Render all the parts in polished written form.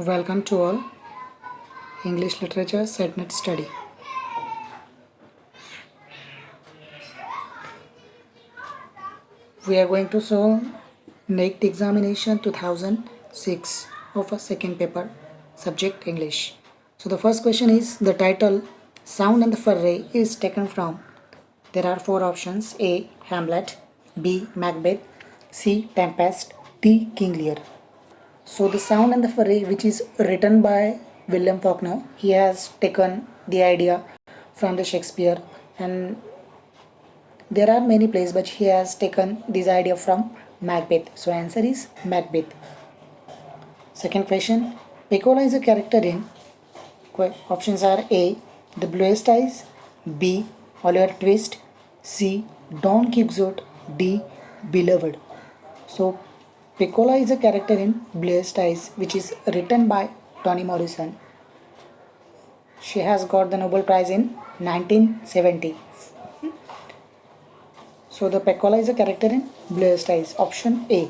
Welcome to all English Literature SETNET study. We are going to solve NECT examination 2006 of a second paper, subject English. So the first question is the title Sound and the Furry is taken from. There are four options: A. Hamlet, B. Macbeth, C. Tempest, D. King Lear. So the Sound and the Furry, which is written by William Faulkner, he has taken the idea from the Shakespeare, and there are many plays, but he has taken this idea from Macbeth. So answer is Macbeth. Second question: Pecola is a character in. Options are A. The Bluest Eyes, B. Oliver Twist, C. Don Quixote, D. Beloved. So Pecola is a character in Bluest Eyes, which is written by Toni Morrison. She has got the Nobel Prize in 1970. So the Pecola is a character in Bluest Eyes. Option A.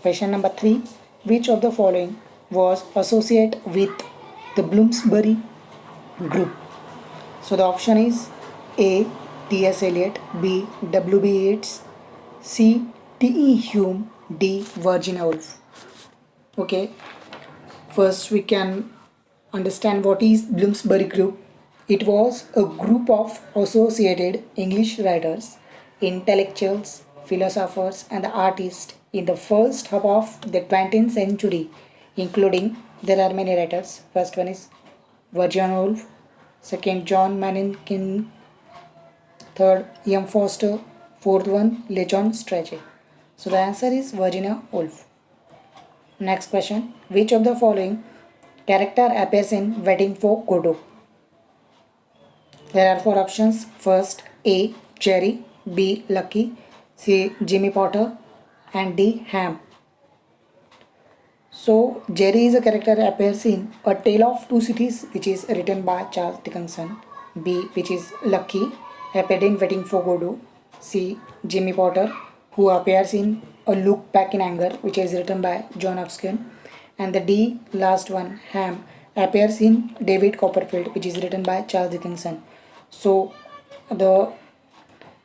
Question number 3. Which of the following was associated with the Bloomsbury group? So the option is A. T.S. Eliot, B. W.B. Yeats, C. T.E. Hume, D. Virginia Woolf. Okay, first we can understand what is Bloomsbury group. It was a group of associated English writers, intellectuals, philosophers and artists in the first half of the 20th century, including there are many writers. First one is Virginia Woolf, second John Mencken, third E.M. Forster, fourth one Leon Strachey. So the answer is Virginia Woolf. Next question: which of the following character appears in Waiting for Godot? There are four options. First, A. Jerry, B. Lucky, C. Jimmy Potter, and D. Ham. So Jerry is a character appears in A Tale of Two Cities, which is written by Charles Dickens. B. which is Lucky, appeared in Waiting for Godot. C. Jimmy Potter, who appears in A Look Back in Anger, which is written by John Erskine. And the D, last one, Ham, appears in David Copperfield, which is written by Charles Dickens. So the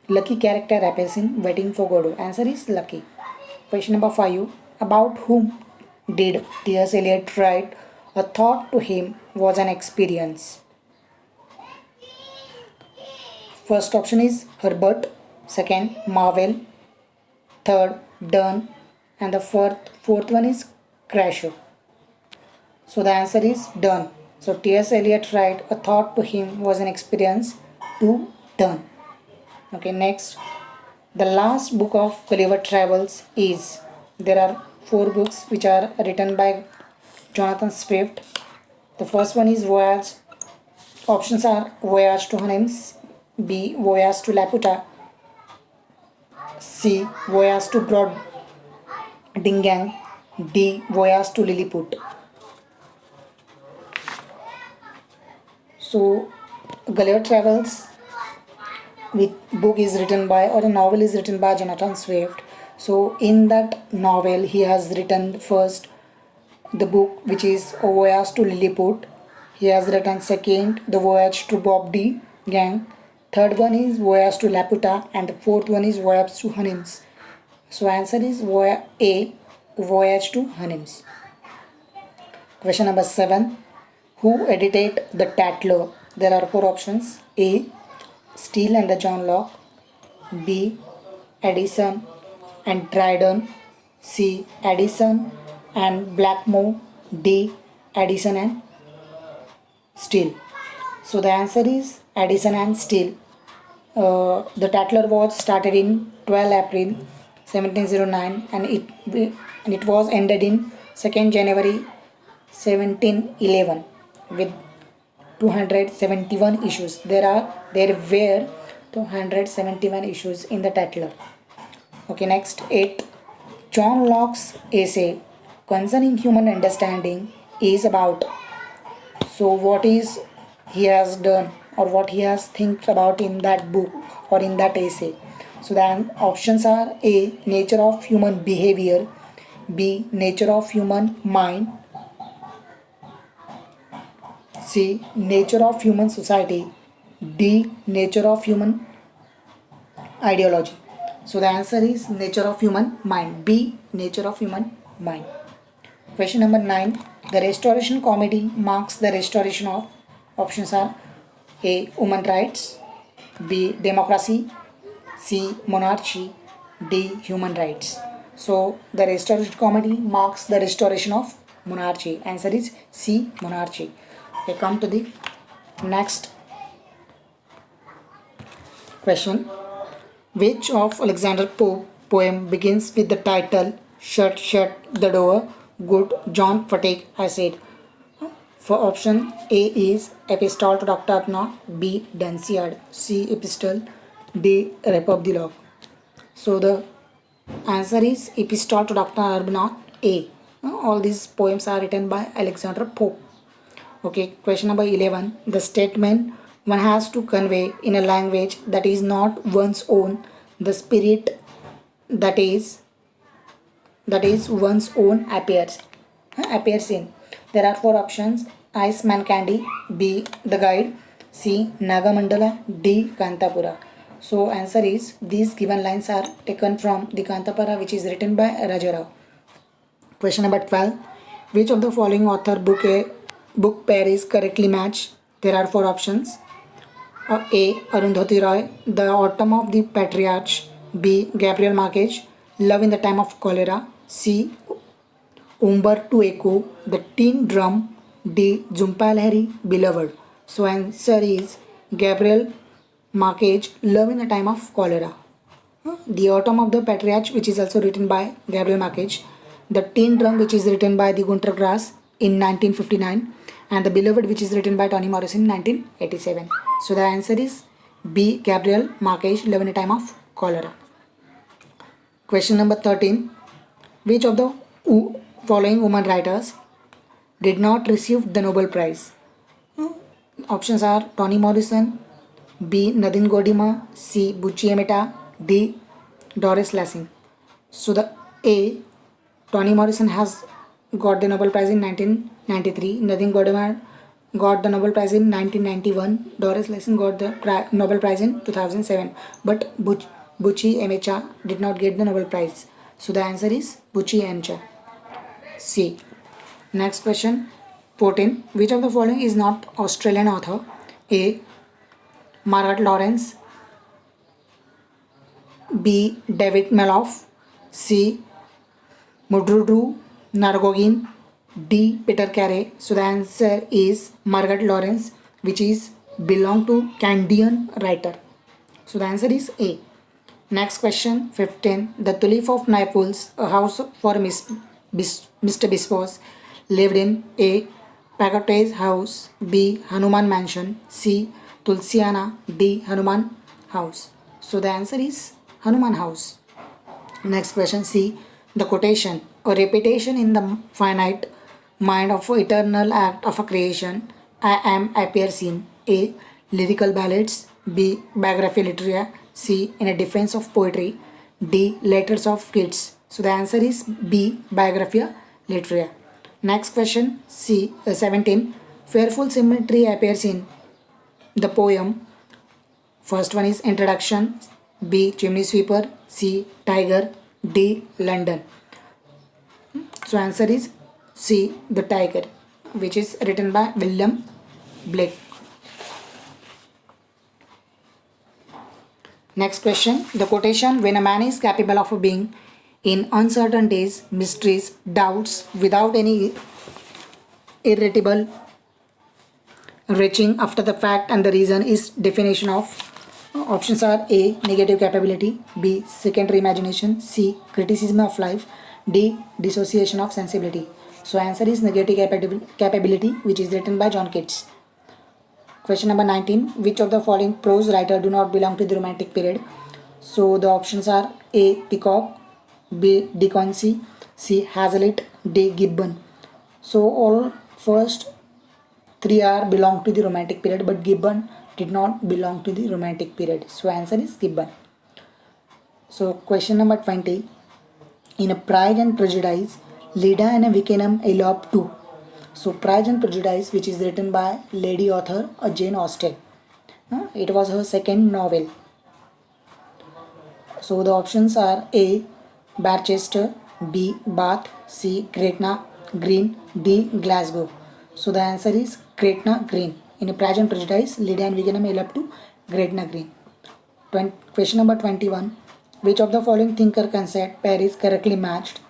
Lucky character appears in Waiting for Godot. Answer is Lucky. Question number 5. About whom did T.S. Eliot write A Thought to Him Was an Experience? First option is Herbert, second Marvell, third Donne, and the fourth one is Crashaw. So the answer is Donne. So T.S. Eliot write A Thought to Him Was an Experience to Donne. Okay, next, the last book of Gulliver Travels is. There are four books which are written by Jonathan Swift. The first one is Voyage. Options are Voyage to Honims, B. Voyage to Laputa, C. Voyage to Brobdingnag, D. Voyage to Lilliput. So Gulliver Travels with book is written by, or a novel is written by Jonathan Swift. So in that novel he has written first the book which is A Voyage to Lilliput. He has written second The Voyage to Brobdingnag, third one is Voyage to Laputa, and the fourth one is Voyage to Honims. So answer is A. Voyage to Honims. Question number 7. Who edited the Tatler? There are four options. A. Steele and the John Locke, B. Addison and Dryden, C. Addison and Blackmore, D. Addison and Steele. So the answer is Addison and Steele. The Tatler was started in 12 April 1709 and it was ended in 2nd January 1711 with 271 issues. There were 271 issues in the Tatler. Okay, next 8. John Locke's essay concerning human understanding is about. So what is he has done or what he has think about in that book or in that essay? So the options are A. Nature of human behavior, B. Nature of human mind, C. Nature of human society. D. Nature of human ideology. So the answer is nature of human mind. B. Nature of human mind. Question number 9. The Restoration Committee marks the restoration of, options are A. Women rights, B. Democracy, C. Monarchy, D. Human rights. So the Restoration Committee marks the restoration of monarchy. Answer is C. Monarchy. Okay, come to the next question. Which of Alexander Pope poem begins with the title Shut, Shut the Door, Good John Fatigue I said? For option A is Epistle to Dr. Abna, B. Danciad, C. Epistle, D. Rap of the Log. So the answer is Epistle to Dr. Arbuthnot A. All these poems are written by Alexander Pope. Okay, question number 11. The statement one has to convey in a language that is not one's own the spirit that is one's own appears in. There are four options: Iceman Candy, B. The Guide, C. Nagamandala, D. Kantapura. So answer is these given lines are taken from the Kantapura, which is written by Rajarao. Question number 12. Which of the following author book pair is correctly matched? There are four options. A. Arundhati Roy, The Autumn of the Patriarch, B. Gabriel Marquez, Love in the Time of Cholera, C. Umberto Eco, The Teen Drum, D. Jhumpa Lahiri, Beloved. So answer is Gabriel Marquez, Love in the Time of Cholera. The Autumn of the Patriarch, which is also written by Gabriel Marquez, The Teen Drum, which is written by the Gunter Grass in 1959, and The Beloved, which is written by Toni Morrison in 1987. So the answer is B. Gabriel Marquez, Love in a Time of Cholera. Question number 13. Which of the following women writers did not receive the Nobel Prize? Options are Toni Morrison, B. Nadine Gordimer, C. Bucci Emeta, D. Doris Lessing. So the A. Toni Morrison has got the Nobel Prize in 1993. Nadine Gordimer got the Nobel Prize in 1991. Doris Lessing got the Nobel Prize in 2007. But Bucci Emeta did not get the Nobel Prize. So the answer is Bucci Emeta. C. Next question 14. Which of the following is not Australian author? A. Margaret Lawrence, B. David Meloff, C. Mudrudu Nargogin, D. Peter Carey. So the answer is Margaret Lawrence, which is belong to Canadian writer. So the answer is A. Next question 15. The Tulip of Naples, a house for Mr. Bispos, lived in A. Pagotes House, B. Hanuman Mansion, C. Tulsiana, D. Hanuman House. So the answer is Hanuman House. Next question C. The quotation, a repetition in the finite mind of eternal act of a creation, I am appears in A. Lyrical ballads, B. Biography literature, C. In a defense of poetry, D. Letters of kids. So the answer is B. Biographia literature. Next question C. 17. Fearful Symmetry appears in the poem. First one is Introduction, B. Chimney Sweeper, C. Tiger, D. London. So answer is C. The Tiger, which is written by William Blake. Next question. The quotation, when a man is capable of being in uncertainties, mysteries, doubts, without any irritable reaching after the fact and the reason, is definition of. Options are A. Negative capability, B. Secondary imagination, C. Criticism of life, D. Dissociation of sensibility. So answer is negative capability, which is written by John Keats. Question number 19. Which of the following prose writer do not belong to the Romantic period? So the options are A. Peacock, B. De Quincey, C. Hazlitt, D. Gibbon. So all first three are belong to the Romantic period, but Gibbon did not belong to the Romantic period. So answer is Gibbon. So question number 20. In a Pride and Prejudice, Leda and Vickenham elope too. So Pride and Prejudice, which is written by lady author Jane Austen. It was her second novel. So the options are A. Barchester, B. Bath, C. Gretna Green, D. Glasgow. So the answer is Gretna Green. In Pride and Prejudice, Lydia and Wigenham are up to Gretna Green. Question number 21. Which of the following thinker concept pair is correctly matched?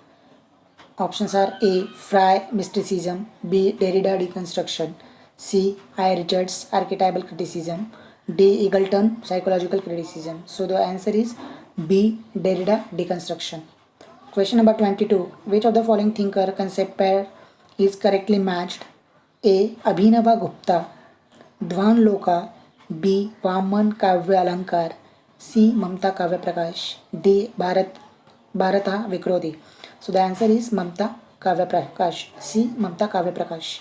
Options are A. Fry mysticism, B. Derrida deconstruction, C. I. Richards archetypal criticism, D. Eagleton psychological criticism. So the answer is B. Derrida deconstruction. Question number 22. Which of the following thinker concept pair is correctly matched? A. Abhinava Gupta, Dwan Loka, B. Vaman Kavya Alankar, C. Mamta Kavya Prakash, D. Bharata Vikrodi. So the answer is Mamta Kavya Prakash. C. Mamta Kavya Prakash.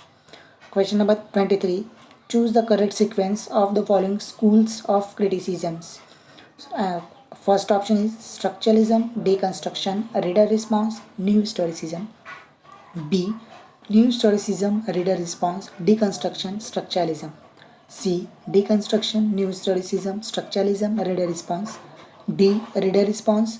Question number 23. Choose the correct sequence of the following schools of criticisms. First option is structuralism, deconstruction, reader response, new historicism. B. New historicism, reader response, deconstruction, structuralism. C. Deconstruction, new historicism, structuralism, reader response. D. Reader response,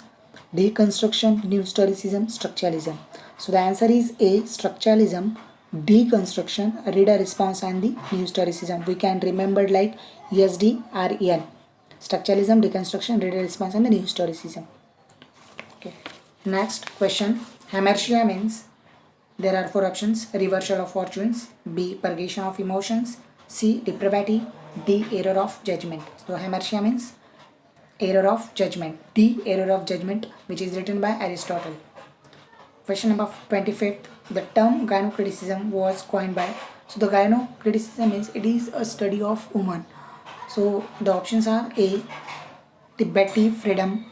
deconstruction, new historicism, structuralism. So the answer is A. Structuralism, deconstruction, reader response, and the new historicism. We can remember like SDREN. Structuralism, deconstruction, reader response, and the new historicism. Okay. Next question. Hamartia means there are four options: reversal of fortunes, B. Purgation of emotions, C. Depravity, D. Error of judgment. So hamartia means error of judgment. D. Error of judgment, which is written by Aristotle. Question number 25th. The term gynocriticism was coined by. So the gynocriticism means it is a study of woman. So the options are A. Betty Friedman,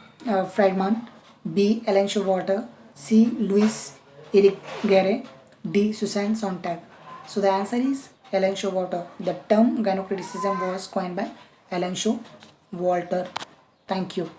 B. Ellen Showalter, C. Louis Irigaray, D. Susan Sontag. So the answer is Ellen Showalter. The term gynocriticism was coined by Ellen Showalter. Thank you.